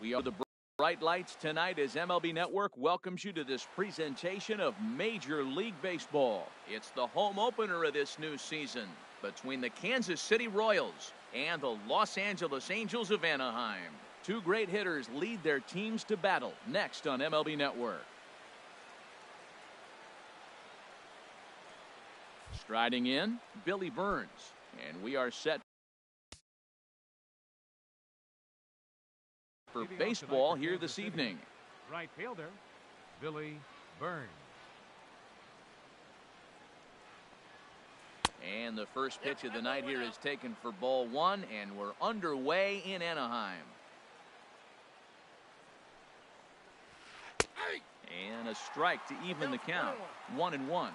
We are the bright lights tonight as MLB Network welcomes you to this presentation of Major League Baseball. It's the home opener of this new season between the Kansas City Royals and the Los Angeles Angels of Anaheim. Two great hitters lead their teams to battle next on MLB Network. Striding in, Billy Burns, and we are set for baseball here this evening. Right fielder, Billy Burns. And the first pitch of the night here is taken for ball one, and we're underway in Anaheim. And a strike to even the count. 1-1.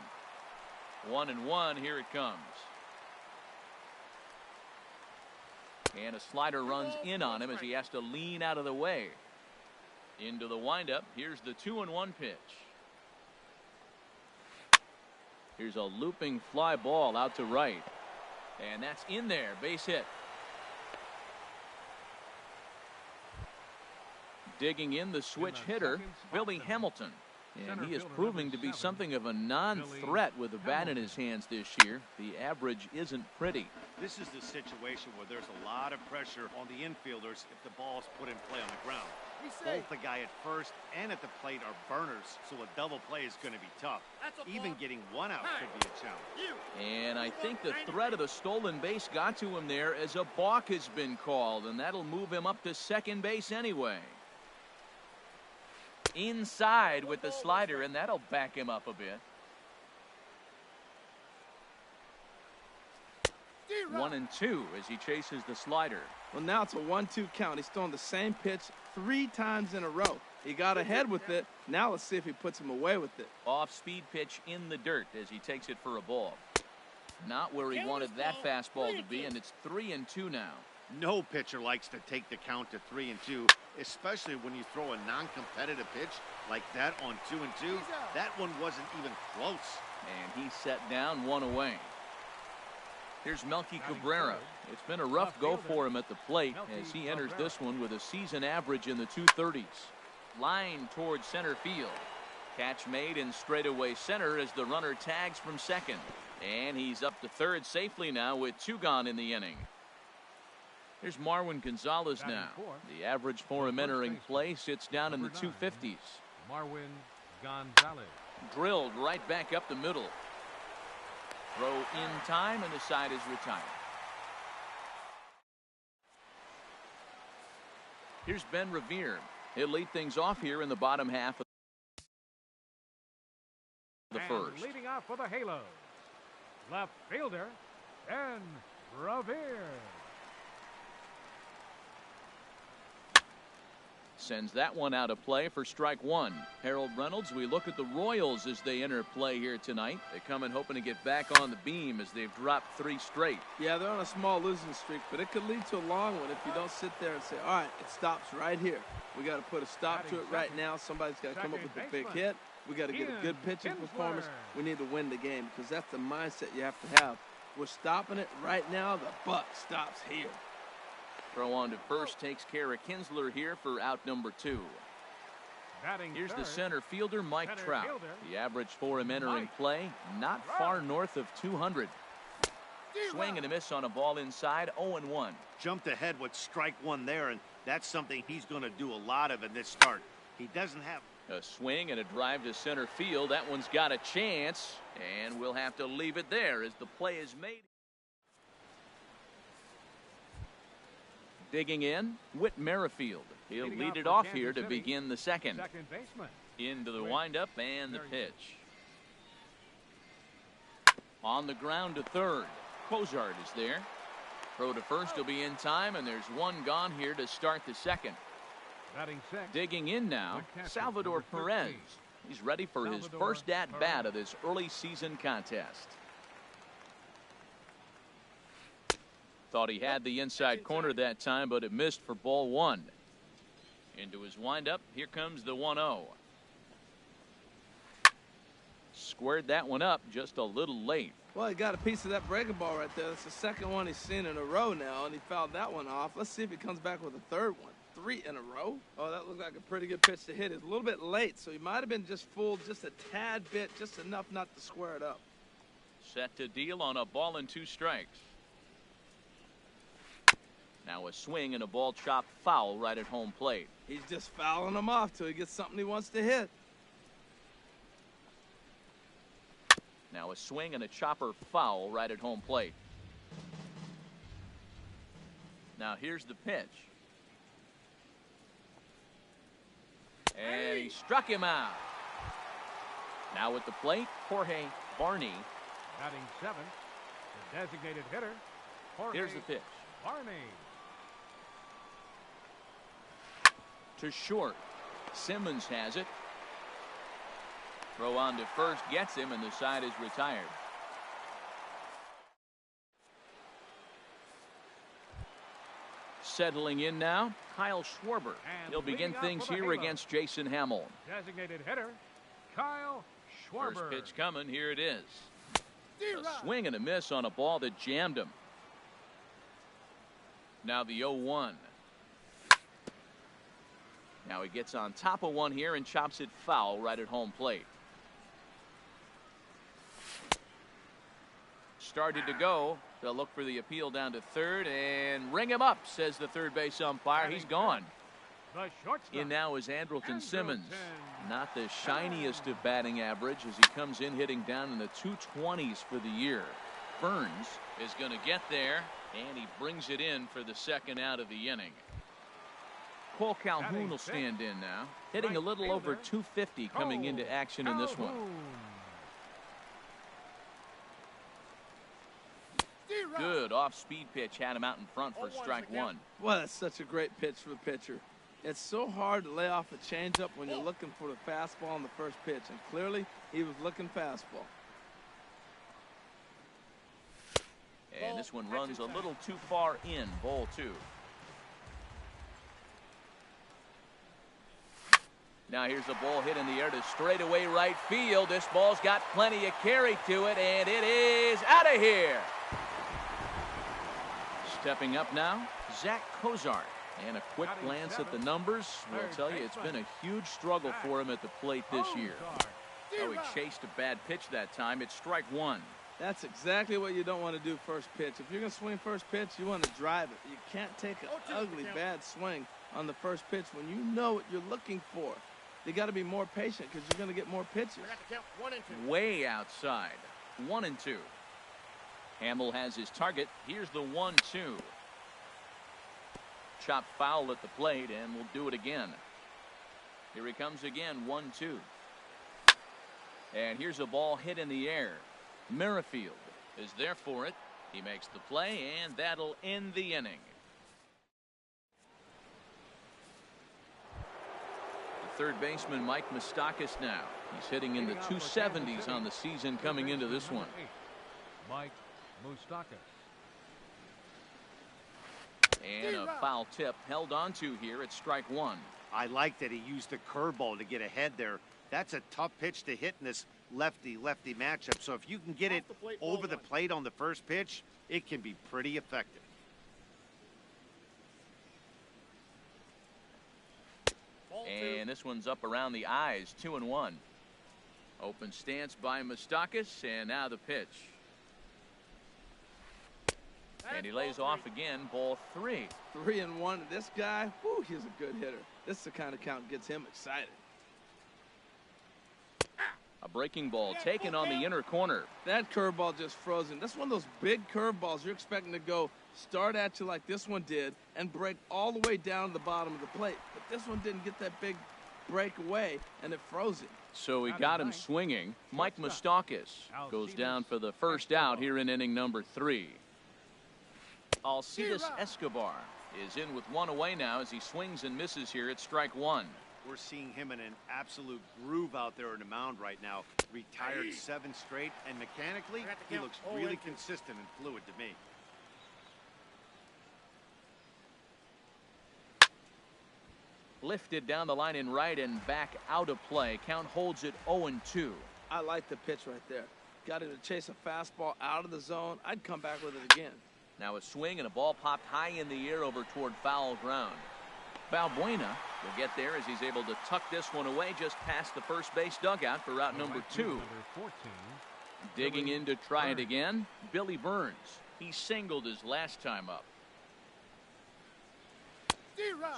1-1, here it comes. And a slider runs in on him as he has to lean out of the way. Into the windup. Here's the 2-1 pitch. Here's a looping fly ball out to right. And that's in there. Base hit. Digging in the switch hitter, Billy Hamilton. And he is proving to be something of a non-threat with the bat in his hands this year. The average isn't pretty. This is the situation where there's a lot of pressure on the infielders if the ball's put in play on the ground. Both the guy at first and at the plate are burners, so a double play is going to be tough. Even getting one out could be a challenge. And I think the threat of the stolen base got to him there as a balk has been called, and that'll move him up to second base anyway. Inside with the slider, and that'll back him up a bit. 1-2 as he chases the slider. Well, now it's a 1-2 count. He's throwing the same pitch 3 times in a row. He got ahead with it. Now let's see if he puts him away with it. Off-speed pitch in the dirt as he takes it for a ball. Not where he wanted that fastball to be, and it's 3-2 now. No pitcher likes to take the count to 3-2, especially when you throw a non-competitive pitch like that on 2-2. That one wasn't even close. And he set down one away. Here's Melky Cabrera. It's been a rough go for him at the plate as he enters this one with a season average in the 230s. Line towards center field. Catch made in straightaway center as the runner tags from second. And he's up to third safely now with 2 gone in the inning. Here's Marwin Gonzalez now. The average for him entering play sits down in the 250s. Marwin Gonzalez. Drilled right back up the middle. Throw in time, and the side is retired. Here's Ben Revere. He'll lead things off here in the bottom half of the first. Leading off for the Halos, left fielder, Ben Revere. Sends that one out of play for strike one. Harold Reynolds, we look at the Royals as they enter play here tonight. They come in hoping to get back on the beam as they've dropped 3 straight. Yeah, they're on a small losing streak, but it could lead to a long one if you don't sit there and say, all right, it stops right here. We got to put a stop to it right now. Somebody's got to come up with a big hit. We got to get a good pitching performance. We need to win the game because that's the mindset you have to have. We're stopping it right now. The buck stops here. Throw on to first takes care of Kinsler here for out number 2. Here's the center fielder, Mike Trout. The average for him entering play, not far north of 200. Swing and a miss on a ball inside, 0-1. Jumped ahead with strike one there, and that's something he's going to do a lot of in this start. He doesn't have a swing and a drive to center field. That one's got a chance, and we'll have to leave it there as the play is made. Digging in, Whit Merrifield. He'll lead it off here to begin the second. Into the windup and the pitch. On the ground to third. Cozart is there. Throw to first will be in time, and there's one gone here to start the second. Digging in now, Salvador Perez. He's ready for his first at-bat of this early season contest. Thought he had the inside corner that time, but it missed for ball one. Into his windup, here comes the 1-0. Squared that one up just a little late. Well, he got a piece of that breaking ball right there. That's the second one he's seen in a row now, and he fouled that one off. Let's see if he comes back with a third one. 3 in a row. Oh, that looked like a pretty good pitch to hit. It's a little bit late, so he might have been just fooled just a tad bit, just enough not to square it up. Set to deal on a ball and 2 strikes. Now a swing and a ball chopped foul right at home plate. He's just fouling him off till he gets something he wants to hit. Now a swing and a chopper foul right at home plate. Now here's the pitch. And he struck him out. Now at the plate, Jorge Barney. Batting 7th, the designated hitter, Jorge Here's the pitch. Barney. To short. Simmons has it. Throw on to first gets him, and the side is retired. Settling in now, Kyle Schwarber. And He'll begin things here against Jason Hamill. Designated hitter, Kyle Schwarber. First pitch coming. Here it is. A swing and a miss on a ball that jammed him. Now the 0-1. Now he gets on top of one here and chops it foul right at home plate. Started to go. They'll look for the appeal down to third and ring him up, says the third base umpire. He's gone. In now is Andrelton Simmons. Not the shiniest of batting average as he comes in hitting down in the 220s for the year. Burns is going to get there, and he brings it in for the second out of the inning. Cole Calhoun will stand in now, hitting a little over 250 coming into action in this one. Good off-speed pitch had him out in front for strike 1. Well, that's such a great pitch for the pitcher. It's so hard to lay off a changeup when you're looking for the fastball on the first pitch, and clearly he was looking fastball. And this one runs a little too far in, ball 2. Now here's the ball hit in the air to straightaway right field. This ball's got plenty of carry to it, and it is out of here. Stepping up now, Zach Cozart. And a quick glance at the numbers will tell you it's been a huge struggle for him at the plate this year. Oh, he chased a bad pitch that time. It's strike 1. That's exactly what you don't want to do first pitch. If you're going to swing first pitch, you want to drive it. You can't take an ugly, bad swing on the first pitch when you know what you're looking for. You got to be more patient because you're going to get more pitches. Way outside. 1-2. Hamill has his target. Here's the 1-2. Chopped foul at the plate, and we'll do it again. Here he comes again, 1-2. And here's a ball hit in the air. Merrifield is there for it. He makes the play, and that'll end the inning. The third baseman, Mike Moustakas, now. He's hitting in the 270s on the season coming into this one. Mike Moustakas. And a foul tip held onto here at strike 1. I like that he used the curveball to get ahead there. That's a tough pitch to hit in this lefty-lefty matchup. So if you can get it over the plate on the first pitch, it can be pretty effective. And this one's up around the eyes, 2-1. Open stance by Moustakas, and now the pitch. And he lays off again, ball 3. 3-1. This guy, whoo, he's a good hitter. This is the kind of count that gets him excited. A breaking ball taken on the inner corner. That curveball just frozen. That's one of those big curveballs you're expecting to go start at you like this one did and break all the way down to the bottom of the plate. But this one didn't get that big break away, and it froze him. So he got him swinging. Mike Moustakas goes down for the first out here in inning number 3. Alcides Escobar is in with 1 away now as he swings and misses here at strike 1. We're seeing him in an absolute groove out there in the mound right now. Retired 7 straight, and mechanically, he looks really consistent and fluid to me. Lifted down the line in right and back out of play. Count holds it 0-2. I like the pitch right there. Got him to chase a fastball out of the zone. I'd come back with it again. Now a swing and a ball popped high in the air over toward foul ground. Balbuena will get there as he's able to tuck this one away just past the first base dugout for route number 2. Digging in to try it again, Billy Burns. He singled his last time up.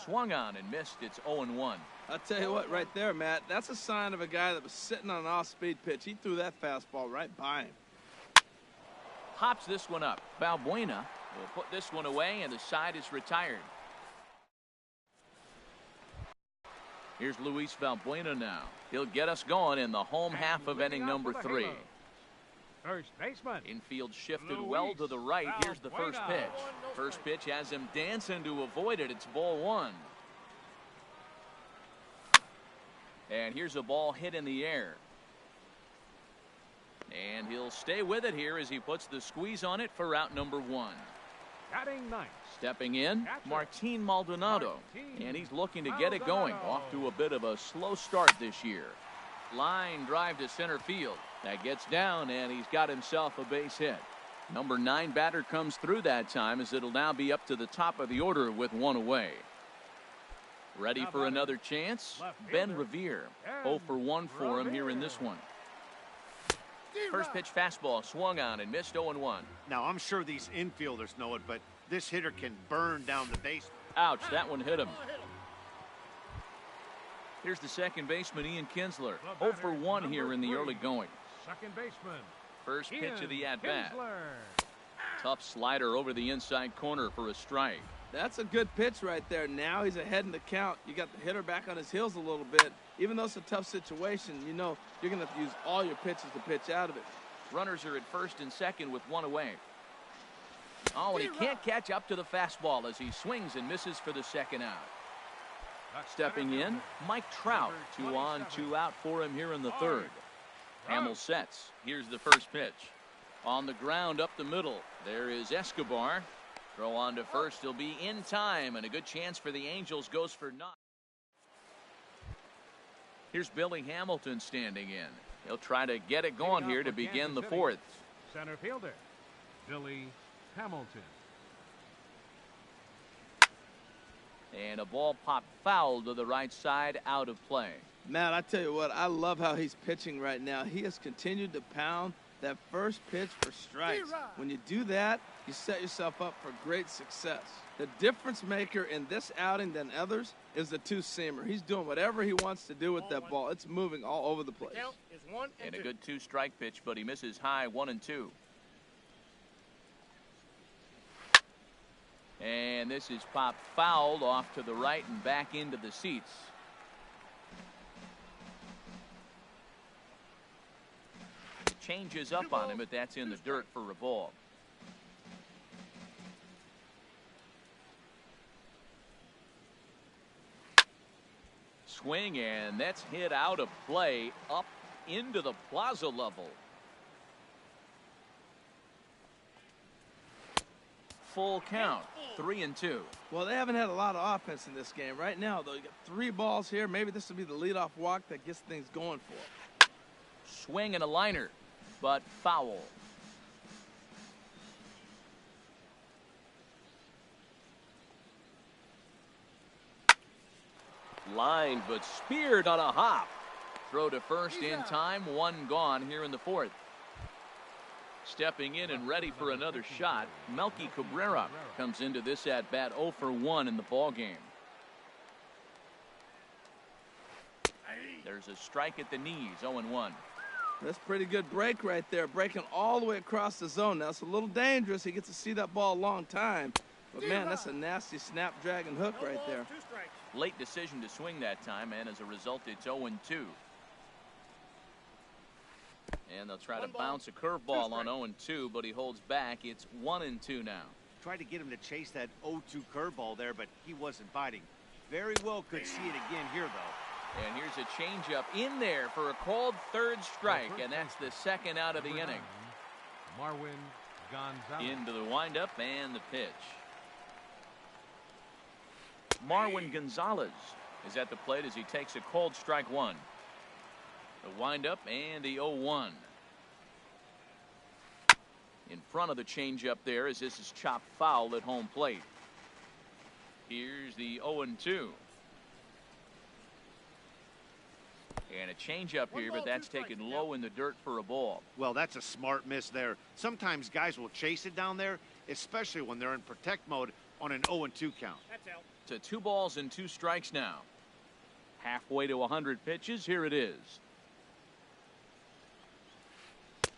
Swung on and missed. It's 0-1. I'll tell you what, right there, Matt, that's a sign of a guy that was sitting on an off-speed pitch. He threw that fastball right by him. Hops this one up. Balbuena will put this one away, and the side is retired. Here's Luis Balbuena now. He'll get us going in the home half of inning number 3. First baseman. Infield shifted well to the right. Here's the first pitch. First pitch has him dancing to avoid it. It's ball 1. And here's a ball hit in the air. And he'll stay with it here as he puts the squeeze on it for route number 1. Batting ninth. Stepping in, Martin Maldonado. And he's looking to get it going. Off to a bit of a slow start this year. Line drive to center field. That gets down, and he's got himself a base hit. Number 9 batter comes through that time, as it'll now be up to the top of the order with 1 away. Ready for another chance? Ben Revere. 0 for 1 for him here in this one. First pitch fastball swung on and missed. 0-1. Now, I'm sure these infielders know it, but this hitter can burn down the base. Ouch, that one hit him. Here's the second baseman, Ian Kinsler. 0 for 1 here in the early going. Second baseman. First pitch of the at-bat. Tough slider over the inside corner for a strike. That's a good pitch right there. Now he's ahead in the count. You got the hitter back on his heels a little bit. Even though it's a tough situation, you know you're going to have to use all your pitches to pitch out of it. Runners are at first and second with 1 away. Oh, and he can't catch up to the fastball as he swings and misses for the second out. Stepping in, Mike Trout. 2 on, 2 out for him here in the third. Hamill sets. Here's the first pitch. On the ground up the middle. There is Escobar. Throw on to first. He'll be in time, and a good chance for the Angels goes for naught. Here's Billy Hamilton standing in. He'll try to get it going here to begin the 4th. Center fielder, Billy Hamilton. And a ball popped foul to the right side, out of play. Matt, I tell you what, I love how he's pitching right now. He has continued to pound that first pitch for strikes. When you do that, you set yourself up for great success. The difference maker in this outing than others is the two-seamer. He's doing whatever he wants to do with that ball. It's moving all over the place. And a good 2-strike pitch, but he misses high, 1-2. And this is popped fouled off to the right and back into the seats. Changes up on him, but that's in the dirt for a ball. Swing, and that's hit out of play up into the plaza level. Full count, 3-2. Well, they haven't had a lot of offense in this game. Right now, though, you got 3 balls here. Maybe this will be the leadoff walk that gets things going for them. Swing and a liner, but foul. Lined but speared on a hop. Throw to first in time, 1 gone here in the 4th. Stepping in and ready for another shot, Melky Cabrera comes into this at-bat 0 for 1 in the ballgame. There's a strike at the knees, 0-1. That's a pretty good break right there, breaking all the way across the zone. Now, it's a little dangerous. He gets to see that ball a long time. But, man, that's a nasty snapdragon hook right there. Late decision to swing that time, and as a result, it's 0-2. And they'll try to bounce a curveball on 0-2, but he holds back. It's 1-2 now. Tried to get him to chase that 0-2 curveball there, but he wasn't biting. Very well could see it again here, though. And here's a changeup in there for a called 3rd strike, and that's the 2nd out of the inning. Marwin Gonzalez. Into the windup and the pitch. Marwin Gonzalez is at the plate as he takes a called strike 1. The windup and the 0-1. In front of the changeup there as this is chopped foul at home plate. Here's the 0-2. And a changeup here, but that's taken low in the dirt for a ball. Well, that's a smart miss there. Sometimes guys will chase it down there, especially when they're in protect mode on an 0-2 count. That's out. To 2 balls and 2 strikes now. Halfway to 100 pitches. Here it is.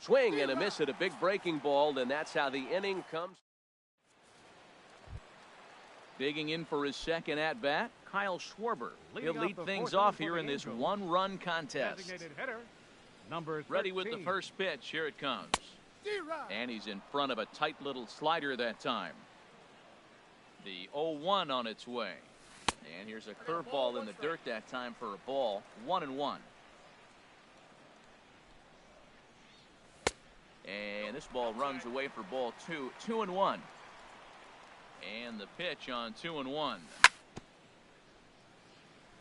Swing and a miss at a big breaking ball, and that's how the inning comes. Digging in for his second at-bat, Kyle Schwarber. He'll lead the things fourth off inning here for in the this Angels. one-run contest. Designated hitter, number 13. Ready with the first pitch. Here it comes. And he's in front of a tight little slider that time. The 0-1 on its way. And here's a curveball in the dirt that time for a ball. 1-1. And this ball runs away for ball 2. 2-1. And the pitch on 2-1.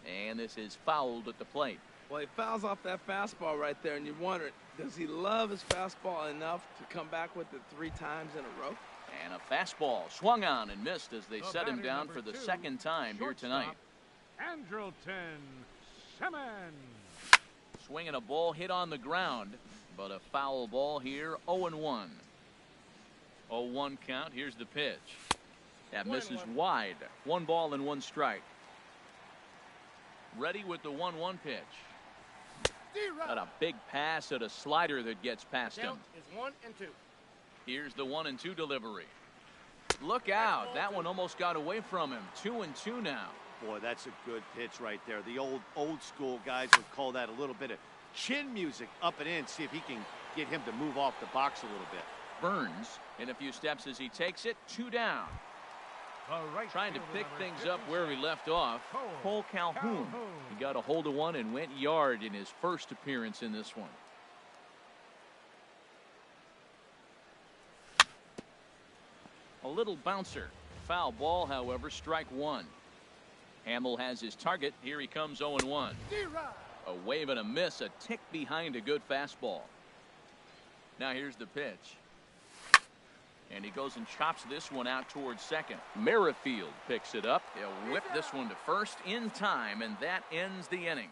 And this is fouled at the plate. Well, he fouls off that fastball right there, and you wonder, does he love his fastball enough to come back with it 3 times in a row? And a fastball swung on and missed as they The set him batter, down number for the 2, second time here tonight. Andrelton Simmons. Swinging a ball hit on the ground, but a foul ball here. 0-1. 0-1 count. Here's the pitch. That misses wide. 1 ball and 1 strike. Ready with the 1-1 pitch. Got a big pass at a slider that gets past him. Is 1 and 2. Here's the 1-2 delivery. Look out. That one almost got away from him. 2-2 now. Boy, that's a good pitch right there. The old school guys would call that a little bit of chin music up and in. See if he can get him to move off the box a little bit. Burns in a few steps as he takes it. 2 down. Trying to pick things up where he left off. Cole Calhoun. He got a hold of one and went yard in his first appearance in this one. A little bouncer. Foul ball, however, strike 1. Hamill has his target. Here he comes 0-1. A wave and a miss, a tick behind a good fastball. Now here's the pitch. And he goes and chops this one out towards second. Merrifield picks it up. He'll whip this one to first in time, and that ends the inning.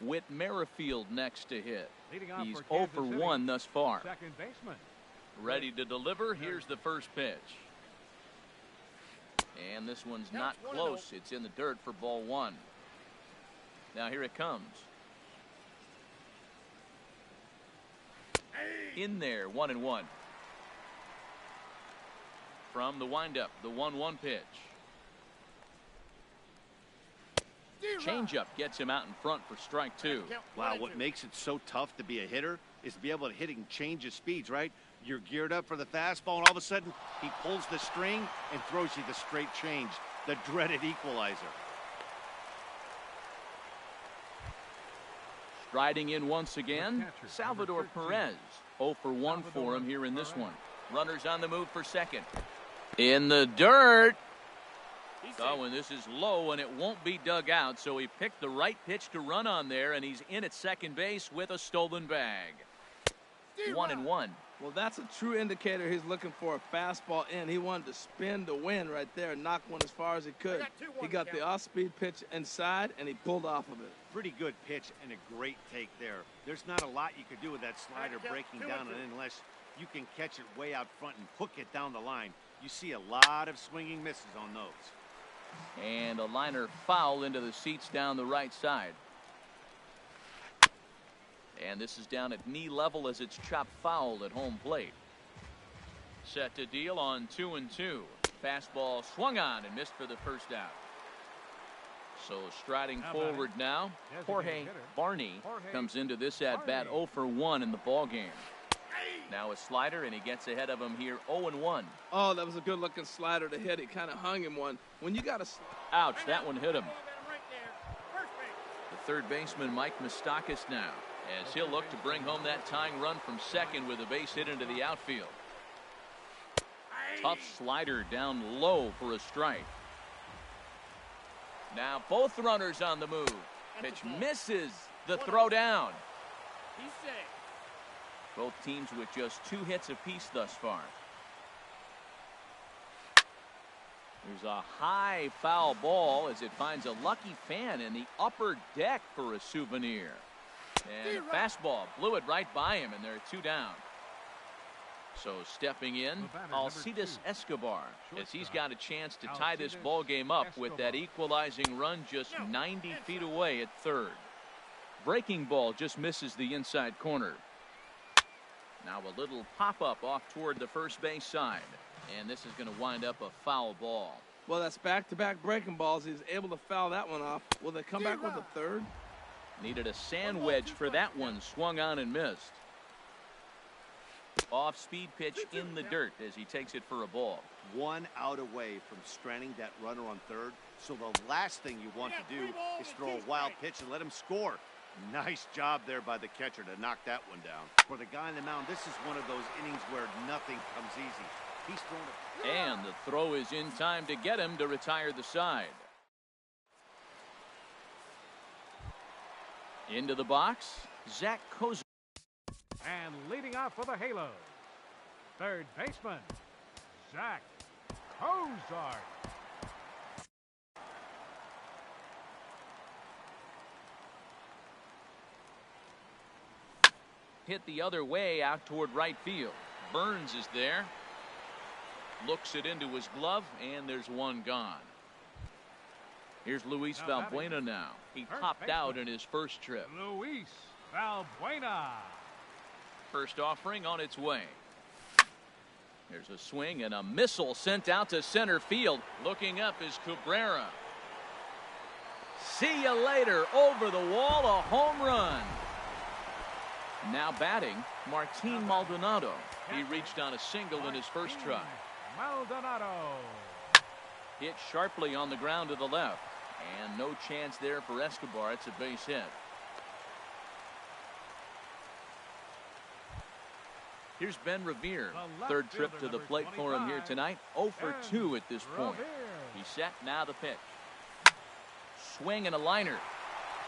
With Merrifield next to hit. He's 0 for 1 thus far. Second baseman. Ready to deliver. Here's the first pitch. And this one's not close. It's in the dirt for ball 1. Now here it comes. In there, 1-1. From the windup, the 1-1 pitch. Changeup gets him out in front for strike 2. Wow, what makes it so tough to be a hitter is to be able to hit and change his speeds, right? You're geared up for the fastball, and all of a sudden, he pulls the string and throws you the straight change, the dreaded equalizer. Striding in once again, Salvador Perez. 0 for 1 for him here in this one. Runners on the move for second. In the dirt. Oh, and this is low, and it won't be dug out, so he picked the right pitch to run on there, and he's in at second base with a stolen bag. 1-1. Well, that's a true indicator he's looking for a fastball in. He wanted to spin to win right there and knock one as far as he could. He got the off-speed pitch inside, and he pulled off of it. Pretty good pitch and a great take there. There's not a lot you could do with that slider breaking down it unless you can catch it way out front and hook it down the line. You see a lot of swinging misses on those. And a liner foul into the seats down the right side. And this is down at knee level as it's chopped foul at home plate. Set to deal on 2-2. Fastball swung on and missed for the first out. So striding forward now, Jorge Barney comes into this at bat 0 for 1 in the ball game. Now a slider, and he gets ahead of him here 0-1. Oh, that was a good looking slider to hit. He kind of hung him one. When you got a ouch, that one hit him. The third baseman Mike Moustakas now, as he'll look to bring home that tying run from second with a base hit into the outfield. Tough slider down low for a strike. Now both runners on the move. Pitch misses the throw down. He's safe. Both teams with just 2 hits apiece thus far. There's a high foul ball as it finds a lucky fan in the upper deck for a souvenir. And a fastball blew it right by him, and there are 2 down. So stepping in, Alcides Escobar, as he's got a chance to tie this ball game up with that equalizing run just 90 feet away at third. Breaking ball just misses the inside corner. Now a little pop-up off toward the first base side. And this is going to wind up a foul ball. Well, that's back-to-back breaking balls. He's able to foul that one off. Will they come back with a third? Needed a sand wedge for that one. Swung on and missed. Off-speed pitch in the dirt as he takes it for a ball. 1 out away from stranding that runner on third. So the last thing you want to do is throw a wild pitch and let him score. Nice job there by the catcher to knock that one down. For the guy on the mound, this is one of those innings where nothing comes easy. He's thrown it. And the throw is in time to get him to retire the side. Into the box, Zach Kozar. And leading off for the Halos, third baseman, Zach Kozar. Hit the other way out toward right field. Burns is there. Looks it into his glove, and there's one gone. Here's Luis Valbuena now. He topped out in his first trip. Luis Valbuena. First offering on its way. There's a swing and a missile sent out to center field. Looking up is Cabrera. See you later. Over the wall, a home run. Now batting, Martin Maldonado. He reached on a single in his first try. Maldonado. Hit sharply on the ground to the left. And no chance there for Escobar. It's a base hit. Here's Ben Revere. Third trip to the plate for him here tonight. 0 for 2 at this point. He's set, now the pitch. Swing and a liner.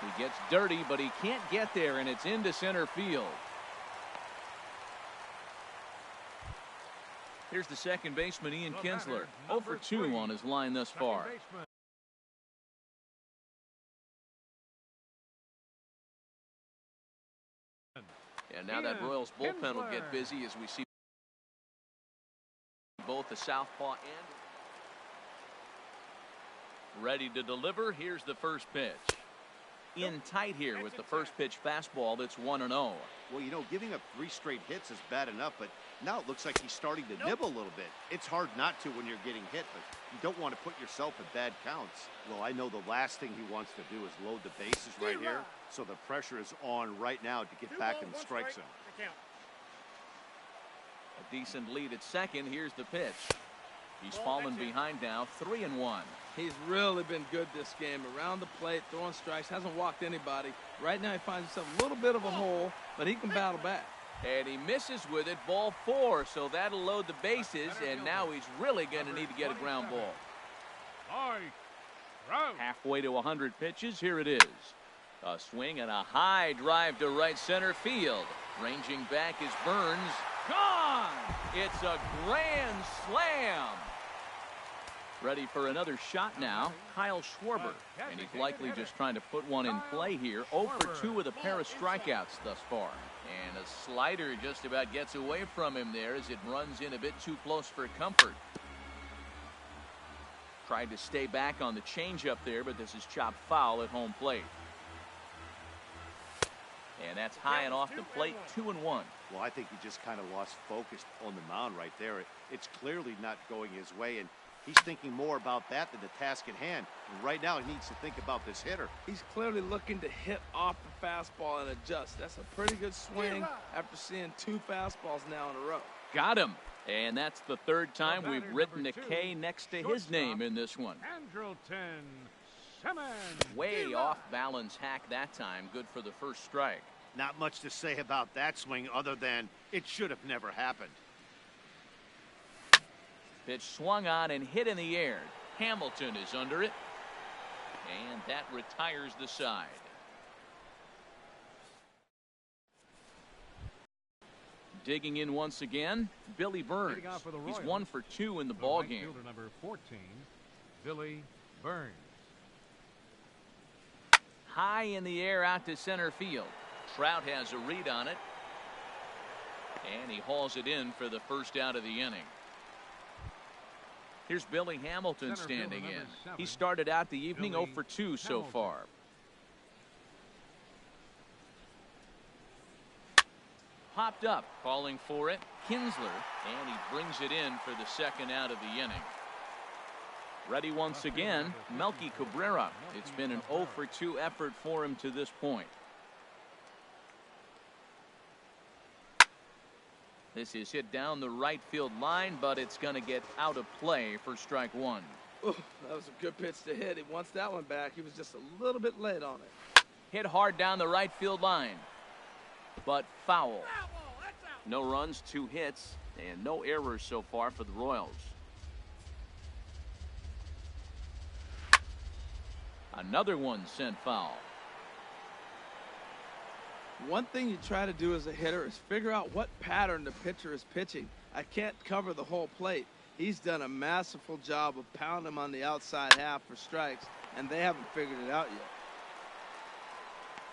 He gets dirty, but he can't get there, and it's into center field. Here's the second baseman, Ian Kinsler. 0 for 2 on his line thus far. And now that Royals bullpen will get busy as we see both the southpaw and ready to deliver. Here's the first pitch. In tight here with the first pitch fastball that's 1-0. Well, you know, giving up 3 straight hits is bad enough, but now it looks like he's starting to nibble a little bit. It's hard not to when you're getting hit, but you don't want to put yourself in bad counts. Well, I know the last thing he wants to do is load the bases right here, so the pressure is on right now to get back in the strike zone. A decent lead at second. Here's the pitch. He's fallen behind now, 3-1. He's really been good this game. Around the plate, throwing strikes, hasn't walked anybody. Right now he finds himself a little bit of a hole, but he can battle back. And he misses with it, ball 4, so that'll load the bases, and now he's really going to need to get a ground ball. Halfway to 100 pitches, here it is. A swing and a high drive to right center field. Ranging back is Burns. Gone! It's a grand slam. Ready for another shot now, Kyle Schwarber. And he's likely just trying to put one in play here. 0 for 2 with a pair of strikeouts thus far. And a slider just about gets away from him there as it runs in a bit too close for comfort. Tried to stay back on the changeup there, but this is chopped foul at home plate. And that's high and off the plate, 2-1. Well, I think he just kind of lost focus on the mound right there. It's clearly not going his way, and he's thinking more about that than the task at hand. And right now he needs to think about this hitter. He's clearly looking to hit off the fastball and adjust. That's a pretty good swing after seeing 2 fastballs now in a row. Got him. And that's the third time we've written a K next to his name in this one. Andrelton Simmons. Way off balance hack that time. Good for the first strike. Not much to say about that swing other than it should have never happened. Pitch swung on and hit in the air. Hamilton is under it. And that retires the side. Digging in once again, Billy Burns. He's 1 for 2 in the ball game. Number 14, Billy Burns. High in the air out to center field. Trout has a read on it. And he hauls it in for the first out of the inning. Here's Billy Hamilton standing in. He started out the evening 0 for 2 so far. Popped up, calling for it, Kinsler, and he brings it in for the second out of the inning. Ready once again, Melky Cabrera. It's been an 0 for 2 effort for him to this point. This is hit down the right field line, but it's going to get out of play for strike one. Ooh, that was a good pitch to hit. He wants that one back. He was just a little bit late on it. Hit hard down the right field line, but foul. No runs, 2 hits, and no errors so far for the Royals. Another one sent foul. One thing you try to do as a hitter is figure out what pattern the pitcher is pitching. I can't cover the whole plate. He's done a masterful job of pounding him on the outside half for strikes, and they haven't figured it out yet.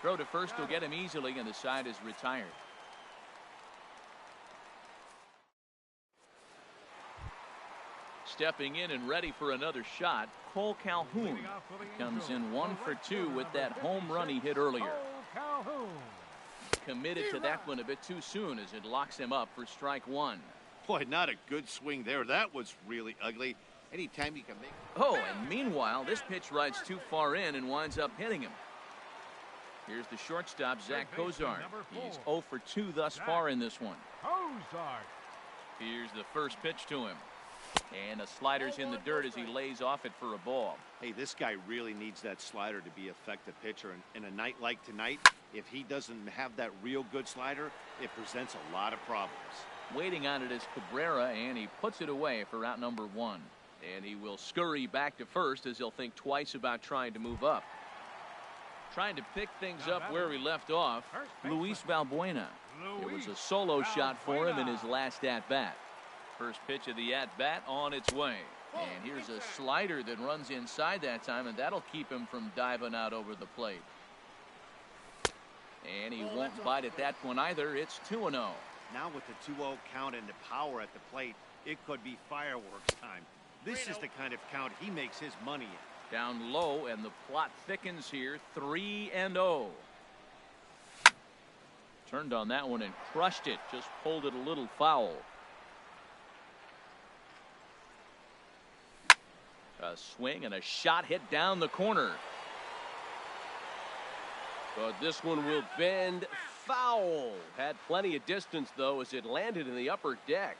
Throw to first will get him easily, and the side is retired. Stepping in and ready for another shot, Cole Calhoun. He comes in 1 for 2 with that home run he hit earlier. Committed to that one a bit too soon as it locks him up for strike one. Boy, not a good swing there. That was really ugly. Anytime you can make. Oh, and meanwhile, this pitch rides too far in and winds up hitting him. Here's the shortstop, Zach Cozart. He's 0 for 2 thus far in this one. Here's the first pitch to him. And a slider's in the dirt as he lays off it for a ball. Hey, this guy really needs that slider to be an effective pitcher. And in a night like tonight, if he doesn't have that real good slider, it presents a lot of problems. Waiting on it is Cabrera, and he puts it away for out number 1. And he will scurry back to first as he'll think twice about trying to move up. Trying to pick things up where he left off, Luis Valbuena. It was a solo shot for him in his last at-bat. First pitch of the at-bat on its way. And here's a slider that runs inside that time, and that'll keep him from diving out over the plate. And he won't bite at that one either. It's 2-0. Now with the 2-0 count and the power at the plate, it could be fireworks time. This is the kind of count he makes his money in. Down low, and the plot thickens here. 3-0. Turned on that one and crushed it. Just pulled it a little foul. A swing and a shot hit down the corner. But this one will bend foul. Had plenty of distance, though, as it landed in the upper deck.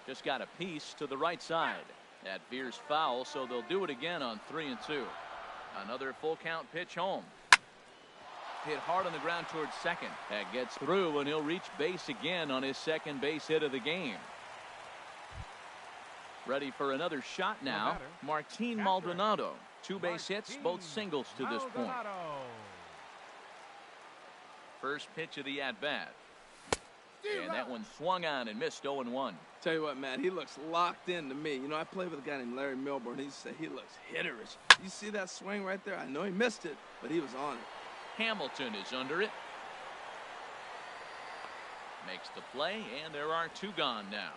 Just got a piece to the right side. That veers foul, so they'll do it again on 3-2. Another full count pitch home. Hit hard on the ground towards second. That gets through, and he'll reach base again on his second base hit of the game. Ready for another shot now, Martin Maldonado. 2 base hits, both singles to this point. First pitch of the at-bat. And that one swung on and missed 0-1. Tell you what, Matt, he looks locked in to me. You know, I played with a guy named Larry Milburn. He used to say he looks hitterish. You see that swing right there? I know he missed it, but he was on it. Hamilton is under it. Makes the play, and there are 2 gone now.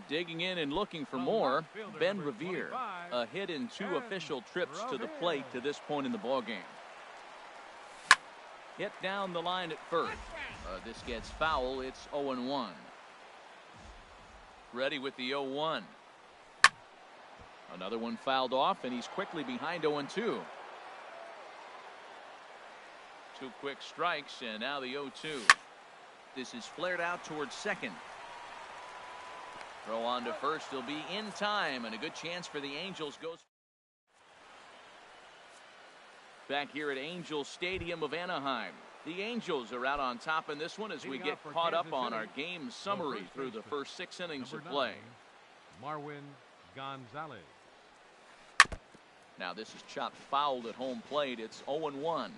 Digging in and looking for more, Ben Revere. A hit in 2 official trips to the plate to this point in the ballgame. Hit down the line at first. This gets foul. It's 0-1. Ready with the 0-1. Another one fouled off, and he's quickly behind 0-2. 2 quick strikes, and now the 0-2. This is flared out towards second. Throw on to first. He'll be in time, and a good chance for the Angels goes. Back here at Angels Stadium of Anaheim. The Angels are out on top in this one as we get caught up on our game summary through the first 6 innings of play. Marwin Gonzalez. Now this is chopped fouled at home plate. It's 0-1.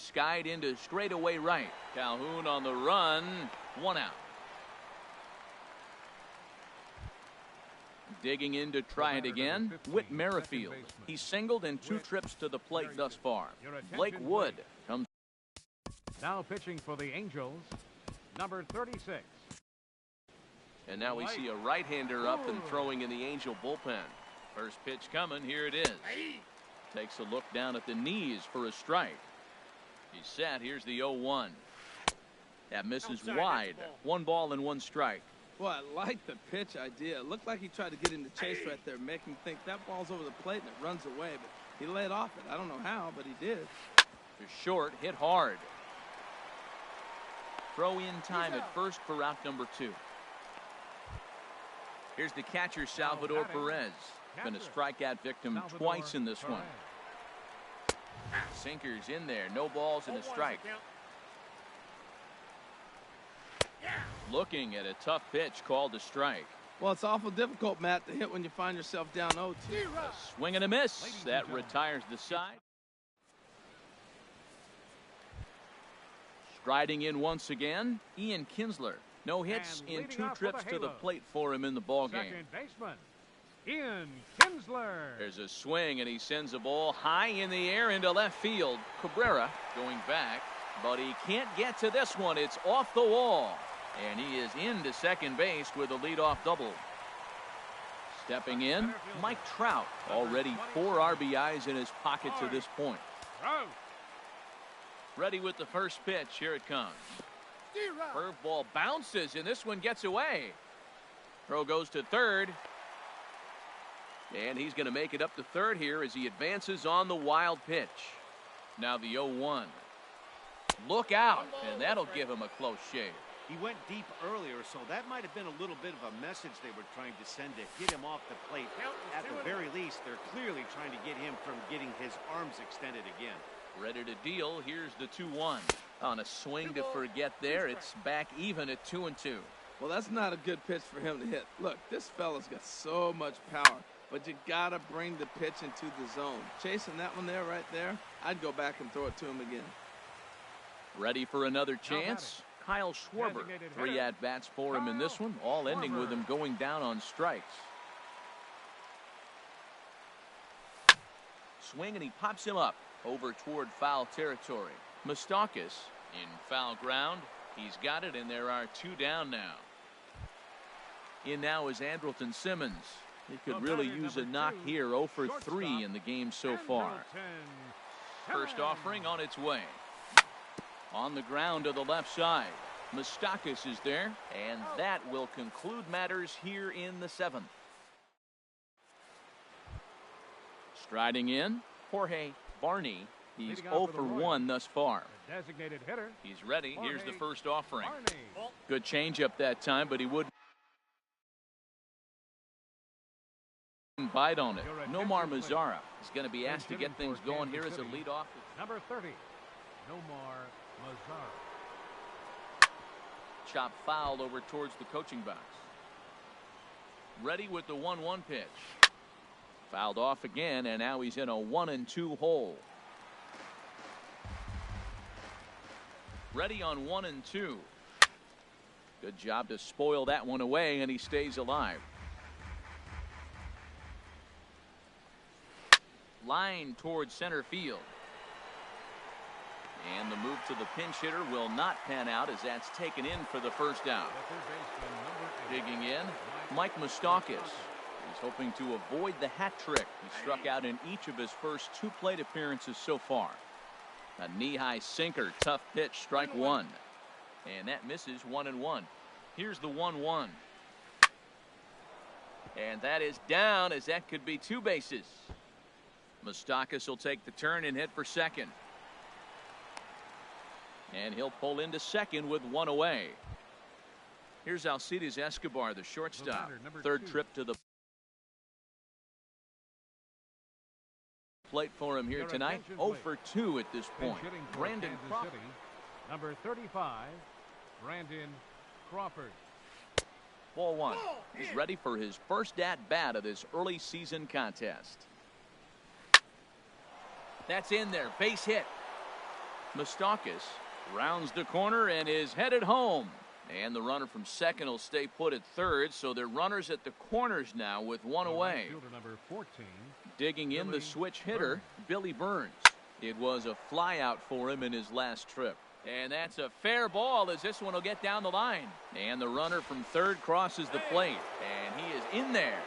skied into straightaway right. Calhoun on the run. 1 out. Digging in to try it again, Whit Merrifield. He's singled in 2 trips to the plate thus far. Blake Wood comes. Now pitching for the Angels, number 36. And now we see a right-hander up and throwing in the Angel bullpen. First pitch coming, here it is. Takes a look down at the knees for a strike. He's set, here's the 0-1. That misses wide. 1 ball and 1 strike. Well, I like the pitch idea. It looked like he tried to get into chase right there, make him think that ball's over the plate and it runs away. But he laid off it. I don't know how, but he did. To short, hit hard. Throw in time at first for out number 2. Here's the catcher, Salvador Perez. Been a strikeout victim twice in this one. Sinkers in there. No balls and a strike. Looking at a tough pitch called a strike. Well, it's awful difficult, Matt, to hit when you find yourself down 0-2. A swing and a miss. That retires the side. Striding in once again, Ian Kinsler. No hits in 2 trips to the plate for him in the ballgame. Second baseman, Ian Kinsler. There's a swing, and he sends a ball high in the air into left field. Cabrera going back, but he can't get to this one. It's off the wall, and he is into second base with a leadoff double. Stepping in, Mike Trout. Already 4 RBIs in his pocket to this point. Ready with the first pitch. Here it comes. Curveball bounces, and this one gets away. Throw goes to third. And he's going to make it up to third here as he advances on the wild pitch. Now the 0-1. Look out, and that'll give him a close shave. He went deep earlier, so that might have been a little bit of a message they were trying to send to get him off the plate. At the very least, they're clearly trying to get him from getting his arms extended again. Ready to deal. Here's the 2-1. On a swing to forget there, it's back even at 2-2. Well, that's not a good pitch for him to hit. Look, this fella's got so much power, but you got to bring the pitch into the zone. Chasing that one there, right there, I'd go back and throw it to him again. Ready for another chance? Kyle Schwarber. 3 at-bats for him in this one, all ending with him going down on strikes. Swing, and he pops him up over toward foul territory. Moustakas in foul ground. He's got it, and there are 2 down now. In now is Andrelton Simmons. He could really use a knock here. 0 for 3 in the game so far. First offering on its way. On the ground to the left side. Moustakas is there, and that will conclude matters here in the 7th. Striding in, Jorge Barney. He's 0 for 1 thus far. Designated hitter. He's ready. Here's the first offering. Good changeup that time, but he wouldn't bite on it. Nomar Mazara is going to be asked to get things going here as a leadoff. Number 30, Nomar Mazara. Chop foul over towards the coaching box. Ready with the 1-1 pitch. Fouled off again, and now he's in a 1-2 hole. Ready on 1-2. Good job to spoil that one away, and he stays alive. Line towards center field. And the move to the pinch hitter will not pan out as that's taken in for the first out. Digging in, Mike Moustakas. He's hoping to avoid the hat trick. He struck out in each of his first 2 plate appearances so far. A knee-high sinker, tough pitch, strike 1. And that misses 1-1. Here's the 1-1. And that is down, as that could be 2 bases. Moustakas will take the turn and hit for second. And he'll pull into second with 1 away. Here's Alcides Escobar, the shortstop. Third trip to the plate for him here tonight. 0 for 2 at this point. Brandon Crawford. Number 35, Brandon Crawford. Ball 1. He's ready for his first at-bat of this early season contest. That's in there. Base hit. Moustakas rounds the corner and is headed home. And the runner from second will stay put at third, so they're runners at the corners now with one away. Number 14, digging in the switch hitter, Billy Burns. It was a fly out for him in his last trip. And that's a fair ball as this one will get down the line. And the runner from third crosses the plate. And he is in there.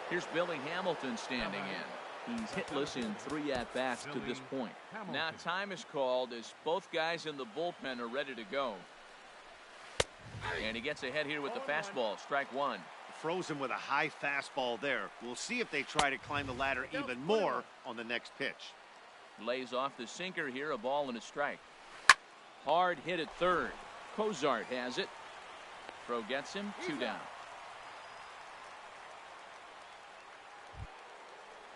Here's Billy Hamilton standing in. He's hitless in 3 at-bats to this point. Now time is called as both guys in the bullpen are ready to go. And he gets ahead here with the fastball. Strike one. Frozen with a high fastball there. We'll see if they try to climb the ladder even more on the next pitch. Lays off the sinker here, a ball and a strike. Hard hit at third. Cozart has it. Throw gets him, 2 down.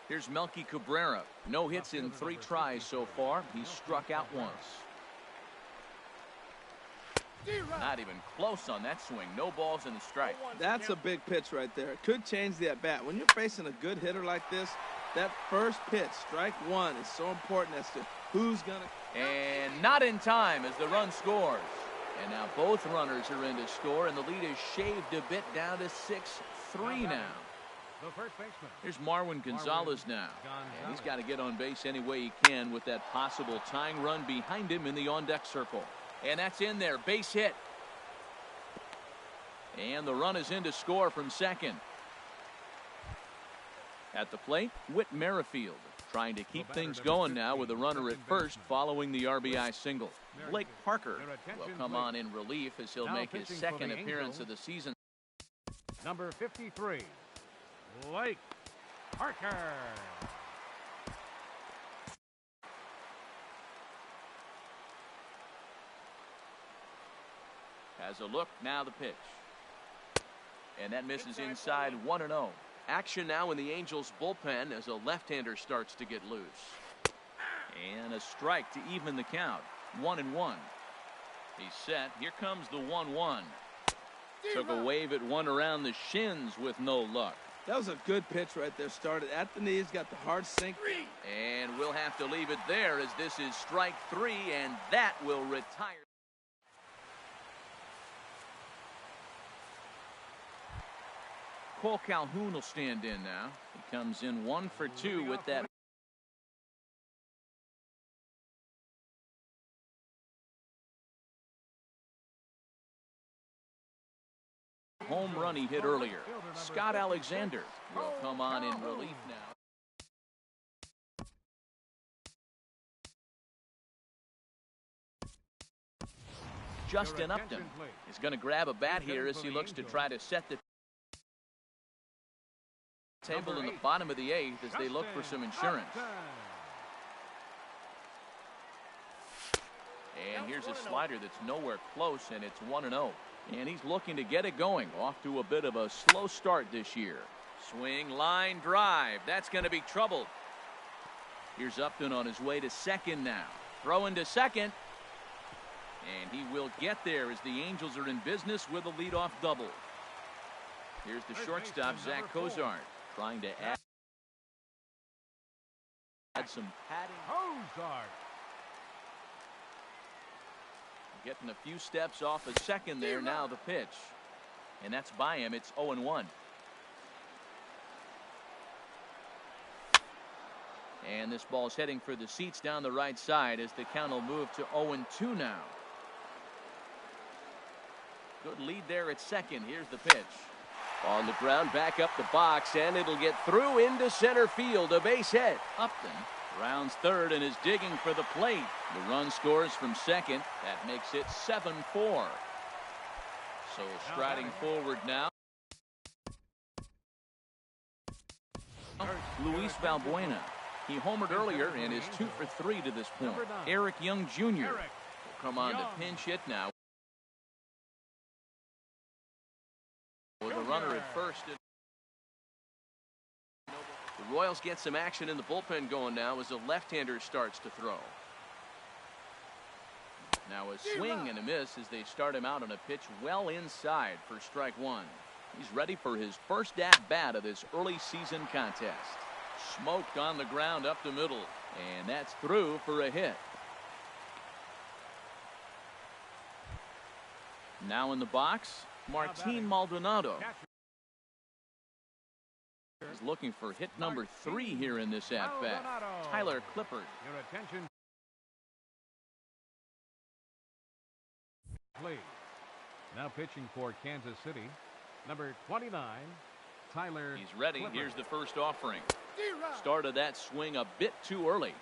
Here's Melky Cabrera. No hits in 3 tries so far. He's struck out once. Not even close on that swing. No balls in the strike. That's a big pitch right there. It could change the at-bat. When you're facing a good hitter like this, that first pitch, strike one, is so important as to who's going to. And not in time as the run scores. And now both runners are in to score, and the lead is shaved a bit down to 6-3 now. the first baseman. Here's Marwin Gonzalez now. And he's got to get on base any way he can with that possible tying run behind him in the on-deck circle. And that's in there. Base hit. And the run is in to score from second. At the plate, Whit Merrifield trying to keep things going now with a runner at first following the RBI single. Blake Parker will come on in relief as he'll make his second appearance of the season. Number 53, Blake Parker. Has a look, now the pitch. And that misses inside, 1-0. Action now in the Angels bullpen as a left-hander starts to get loose. And a strike to even the count, 1-1. He's set, here comes the 1-1. Took a wave at one around the shins with no luck. That was a good pitch right there. Started at the knees, got the hard sink. And we'll have to leave it there as this is strike 3, and that will retire. Cole Calhoun will stand in now. He comes in 1 for 2 with that. Home run he hit earlier. Scott Alexander will come on in relief now. Justin Upton is going to grab a bat here as he looks to try to set the table in the bottom of the 8th as they look for some insurance. And here's a slider that's nowhere close, and it's 1-0. And he's looking to get it going. Off to a bit of a slow start this year. Swing, line, drive. That's going to be troubled. Here's Upton on his way to second now. Throw into second. And he will get there as the Angels are in business with a leadoff double. Here's the shortstop, Zach Cozart, trying to add some padding. Cozart. Getting a few steps off a second there. Now the pitch. And that's by him. It's 0-1. And this ball's heading for the seats down the right side as the count will move to 0-2 now. Good lead there at second. Here's the pitch. On the ground, back up the box, and it'll get through into center field. A base hit. Upton rounds third and is digging for the plate. The run scores from second. That makes it 7-4. So striding forward now. Luis Valbuena. He homered earlier and is 2 for 3 to this point. Eric Young Jr. will come on to pinch hit now. With a runner at first. The Royals get some action in the bullpen going now as a left-hander starts to throw. Now a swing and a miss as they start him out on a pitch well inside for strike 1. He's ready for his first at-bat of this early season contest. Smoked on the ground up the middle, and that's through for a hit. Now in the box, Martin Maldonado. He's looking for hit number 3 here in this at-bat. Tyler Clippard. Your attention, please. Now pitching for Kansas City, number 29, Tyler. He's ready. Clippard. Here's the first offering. Started that swing a bit too early.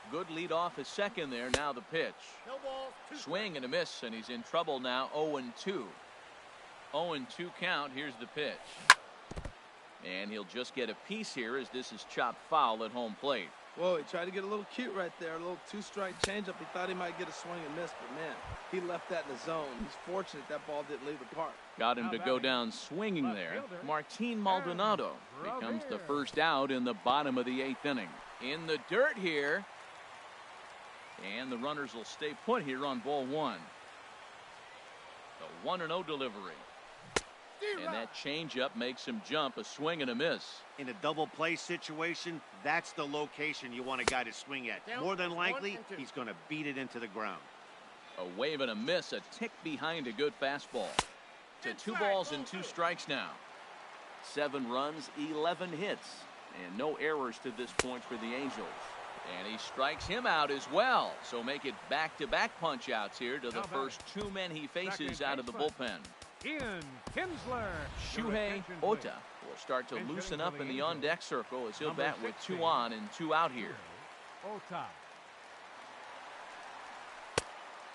Good lead off his second there. Now the pitch. No balls. Swing and a miss, and he's in trouble now. 0-2. 0-2 count. Here's the pitch. And he'll just get a piece here as this is chopped foul at home plate. Whoa, he tried to get a little cute right there. A little 2-strike changeup. He thought he might get a swing and miss, but man, he left that in the zone. He's fortunate that ball didn't leave the park. Got him to go down swinging there. Martin Maldonado becomes the first out in the bottom of the 8th inning. In the dirt here. And the runners will stay put here on ball 1. The 1-0 delivery. And that changeup makes him jump. A swing and a miss. In a double play situation, that's the location you want a guy to swing at. More than likely, he's going to beat it into the ground. A wave and a miss, a tick behind a good fastball. To 2 balls and 2 strikes now. 7 runs, 11 hits, and no errors to this point for the Angels. And he strikes him out as well. So make it back-to-back punch-outs here to the first 2 men he faces out of the bullpen. Ian Kinsler. Shuhei Ota will start to loosen up in the on-deck circle as he'll bat with 2 on and 2 out here. Ota.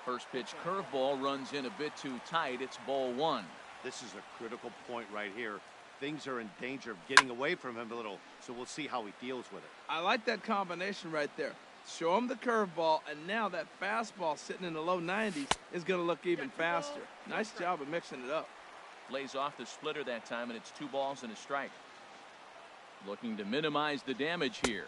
First pitch curveball runs in a bit too tight. It's ball 1. This is a critical point right here. Things are in danger of getting away from him a little, so we'll see how he deals with it. I like that combination right there. Show him the curveball, and now that fastball sitting in the low 90s is going to look even faster. Nice job of mixing it up. Lays off the splitter that time, and it's 2 balls and a strike. Looking to minimize the damage here.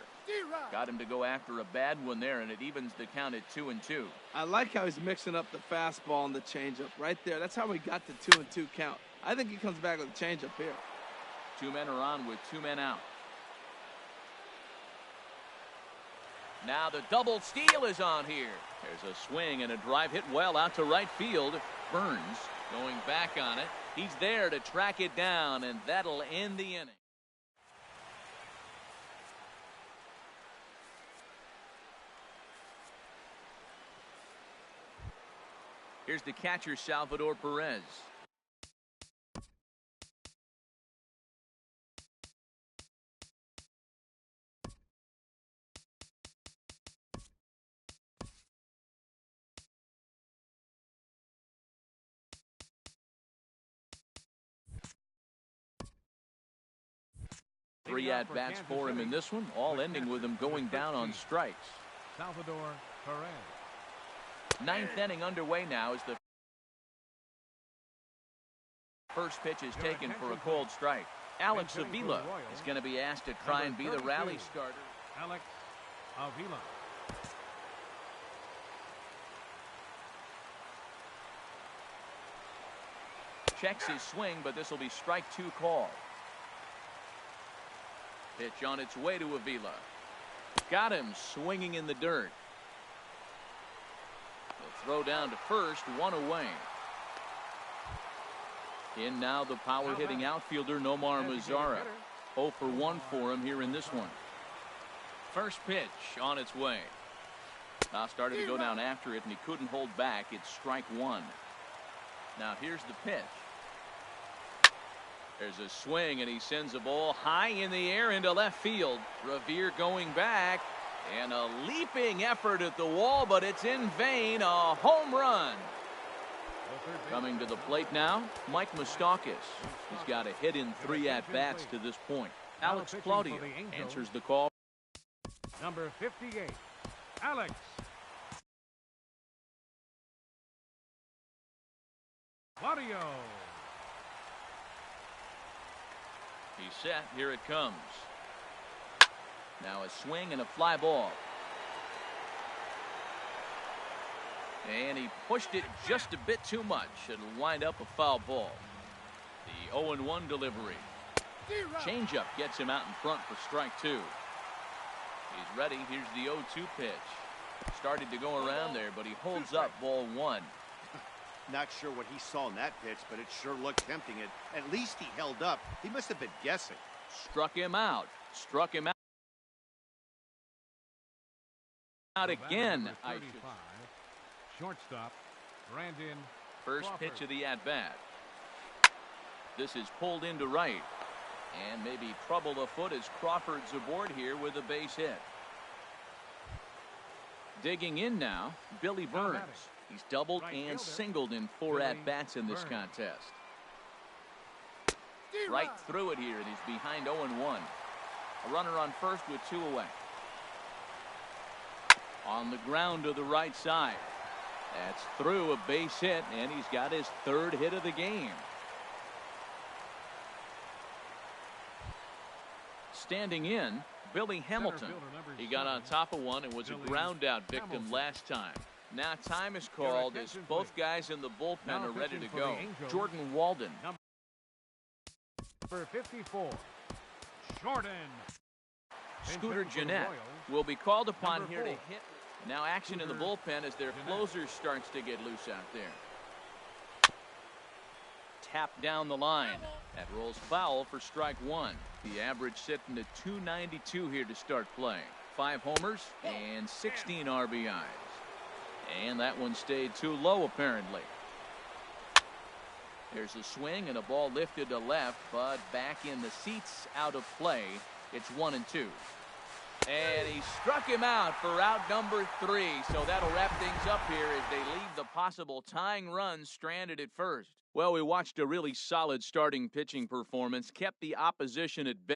Got him to go after a bad one there, and it evens the count at 2-2. I like how he's mixing up the fastball and the changeup right there. That's how we got the 2-2 count. I think he comes back with a changeup here. 2 men are on with 2 men out. Now the double steal is on here. There's a swing and a drive hit well out to right field. Burns going back on it. He's there to track it down, and that'll end the inning. Here's the catcher, Salvador Perez. Three at-bats for him in this one, all ending with him going down on strikes. Salvador Perez. 9th inning underway now as the first pitch is taken for a cold strike. Alex Avila is going to be asked to try and be the rally starter. Alex Avila. Checks his swing, but this will be strike 2 call. Pitch on its way to Avila. Got him swinging in the dirt. The throw down to first, 1 away. In now the power-hitting outfielder Nomar Mazara. 0 for 1 for him here in this one. First pitch on its way. Now started to go down after it, and he couldn't hold back. It's strike 1. Now here's the pitch. There's a swing, and he sends a ball high in the air into left field. Revere going back, and a leaping effort at the wall, but it's in vain. A home run. Coming to the plate now, Mike Moustakas. He's got a hit in 3 at-bats to this point. Alex Claudio answers the call. Number 58, Alex Claudio. He's set. Here it comes. Now a swing and a fly ball. And he pushed it just a bit too much. It'll wind up a foul ball. The 0-1 delivery. Changeup gets him out in front for strike 2. He's ready. Here's the 0-2 pitch. Started to go around there, but he holds up ball 1. Not sure what he saw in that pitch, but it sure looked tempting. At least he held up. He must have been guessing. Struck him out. Struck him out again. Shortstop, Brandon. First Crawford. pitch of the at-bat. This is pulled into right. And maybe trouble afoot as Crawford's aboard here with a base hit. Digging in now, Billy Burns. He's doubled and singled in 4 at-bats in this contest. Right through it here, and he's behind 0-1. A runner on first with 2 away. On the ground to the right side. That's through, a base hit, and he's got his 3rd hit of the game. Standing in, Billy Hamilton. He got on top of one and was a ground out victim last time. Now time is called as both guys in the bullpen are ready to go. Jordan Walden. Number 54, Jordan. Scooter Gennett will be called upon here to hit. Now action in the bullpen as their closer starts to get loose out there. Tap down the line. That rolls foul for strike 1. The average sitting at .292 here to start play. 5 homers and 16 RBIs. And that one stayed too low apparently. There's a swing and a ball lifted to left, but back in the seats, out of play. It's 1-2. And he struck him out for out number 3. So that'll wrap things up here as they leave the possible tying run stranded at first. Well, we watched a really solid starting pitching performance, kept the opposition at bay.